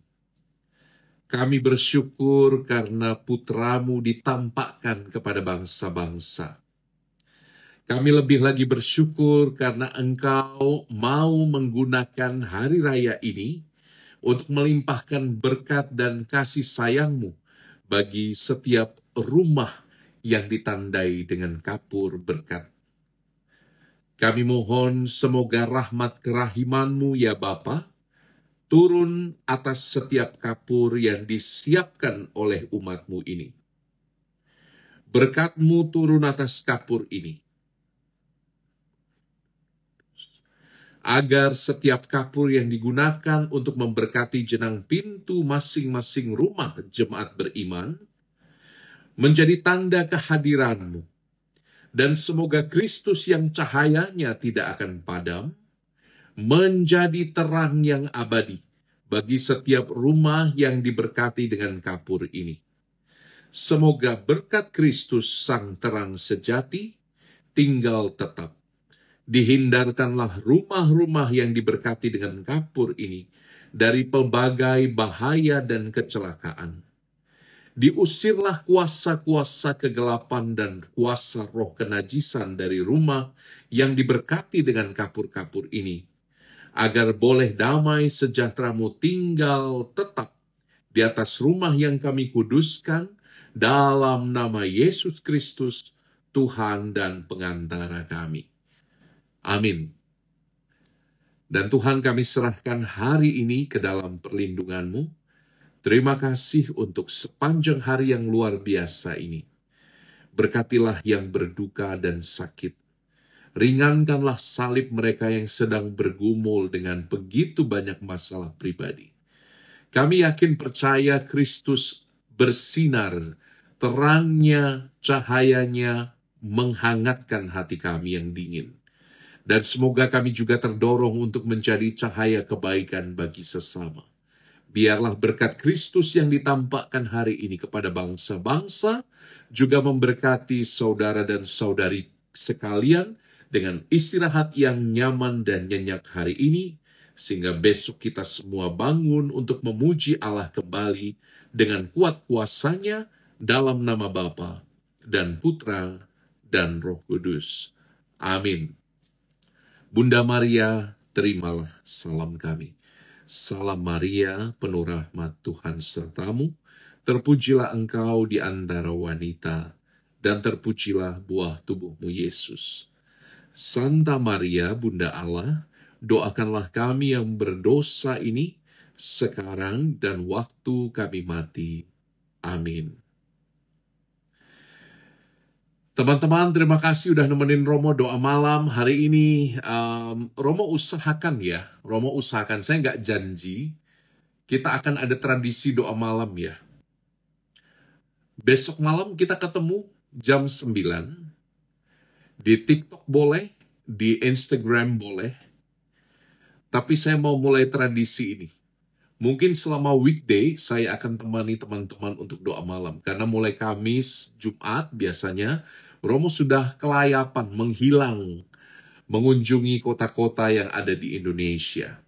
kami bersyukur karena Putramu ditampakkan kepada bangsa-bangsa. Kami lebih lagi bersyukur karena Engkau mau menggunakan hari raya ini untuk melimpahkan berkat dan kasih sayang-Mu bagi setiap rumah yang ditandai dengan kapur berkat. Kami mohon semoga rahmat kerahiman-Mu ya Bapa, turun atas setiap kapur yang disiapkan oleh umat-Mu ini. Berkat-Mu turun atas kapur ini, agar setiap kapur yang digunakan untuk memberkati jenang pintu masing-masing rumah jemaat beriman menjadi tanda kehadiran-Mu. Dan semoga Kristus yang cahayanya tidak akan padam, menjadi terang yang abadi bagi setiap rumah yang diberkati dengan kapur ini. Semoga berkat Kristus sang terang sejati tinggal tetap. Dihindarkanlah rumah-rumah yang diberkati dengan kapur ini dari pelbagai bahaya dan kecelakaan. Diusirlah kuasa-kuasa kegelapan dan kuasa roh kenajisan dari rumah yang diberkati dengan kapur-kapur ini, agar boleh damai sejahtera-Mu tinggal tetap di atas rumah yang kami kuduskan, dalam nama Yesus Kristus, Tuhan dan pengantara kami. Amin. Dan Tuhan, kami serahkan hari ini ke dalam perlindungan-Mu. Terima kasih untuk sepanjang hari yang luar biasa ini. Berkatilah yang berduka dan sakit. Ringankanlah salib mereka yang sedang bergumul dengan begitu banyak masalah pribadi. Kami yakin percaya Kristus bersinar, terangnya, cahayanya menghangatkan hati kami yang dingin. Dan semoga kami juga terdorong untuk menjadi cahaya kebaikan bagi sesama. Biarlah berkat Kristus yang ditampakkan hari ini kepada bangsa-bangsa juga memberkati saudara dan saudari sekalian dengan istirahat yang nyaman dan nyenyak hari ini, sehingga besok kita semua bangun untuk memuji Allah kembali dengan kuat kuasanya dalam nama Bapa dan Putra dan Roh Kudus. Amin. Bunda Maria, terimalah salam kami. Salam Maria, penuh rahmat Tuhan sertamu, terpujilah engkau di antara wanita, dan terpujilah buah tubuhmu Yesus. Santa Maria, Bunda Allah, doakanlah kami yang berdosa ini, sekarang dan waktu kami mati. Amin. Teman-teman, terima kasih udah nemenin Romo doa malam. Hari ini Romo usahakan ya. Romo usahakan, saya nggak janji. Kita akan ada tradisi doa malam ya. Besok malam kita ketemu jam 9. Di TikTok boleh, di Instagram boleh. Tapi saya mau mulai tradisi ini. Mungkin selama weekday saya akan temani teman-teman untuk doa malam. Karena mulai Kamis, Jumat biasanya Romo sudah kelayapan, menghilang, mengunjungi kota-kota yang ada di Indonesia.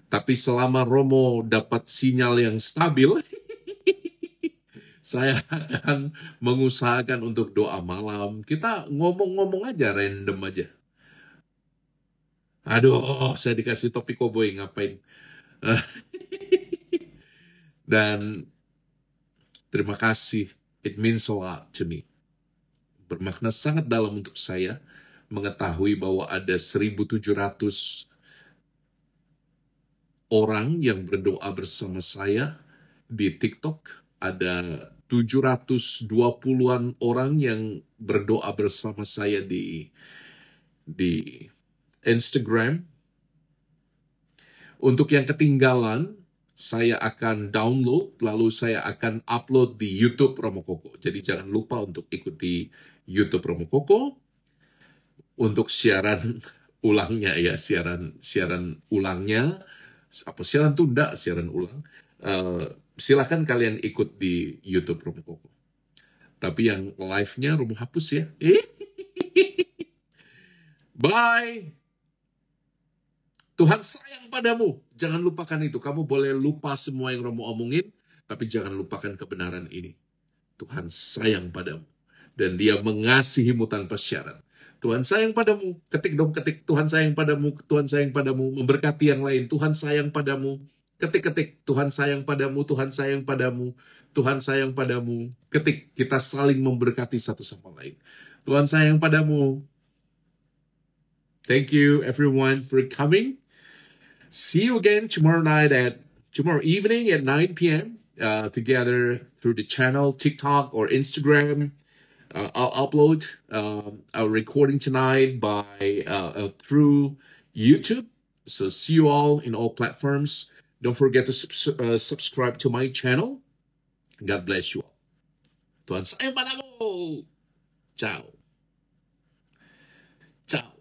Tapi selama Romo dapat sinyal yang stabil, saya akan mengusahakan untuk doa malam. Kita ngomong-ngomong aja, random aja. Aduh, saya dikasih topi koboi, ngapain? Dan terima kasih, it means a lot to me. Bermakna sangat dalam untuk saya mengetahui bahwa ada 1.700 orang yang berdoa bersama saya di TikTok. Ada 720-an orang yang berdoa bersama saya di Instagram. Untuk yang ketinggalan, saya akan download, lalu saya akan upload di YouTube Romo Koko. Jadi jangan lupa untuk ikuti YouTube Romo Koko untuk siaran ulangnya ya, siaran ulangnya, siaran tunda, siaran ulang. Silakan kalian ikut di YouTube Romo Koko. Tapi yang live-nya Romo hapus ya. Bye. Tuhan sayang padamu. Jangan lupakan itu. Kamu boleh lupa semua yang Romo omongin, tapi jangan lupakan kebenaran ini. Tuhan sayang padamu. Dan dia mengasihimu tanpa syarat. Tuhan sayang padamu. Ketik dong, ketik. Tuhan sayang padamu. Tuhan sayang padamu. Memberkati yang lain. Tuhan sayang padamu. Ketik-ketik. Tuhan sayang padamu. Tuhan sayang padamu. Tuhan sayang padamu. Ketik. Kita saling memberkati satu sama lain. Tuhan sayang padamu. Thank you everyone for coming. See you again tomorrow evening at 9 p.m. Together through the channel, TikTok or Instagram. I'll upload a recording tonight through YouTube. So see you all in all platforms. Don't forget to subscribe to my channel. God bless you all. Tuhan sayang padamu. Ciao. Ciao.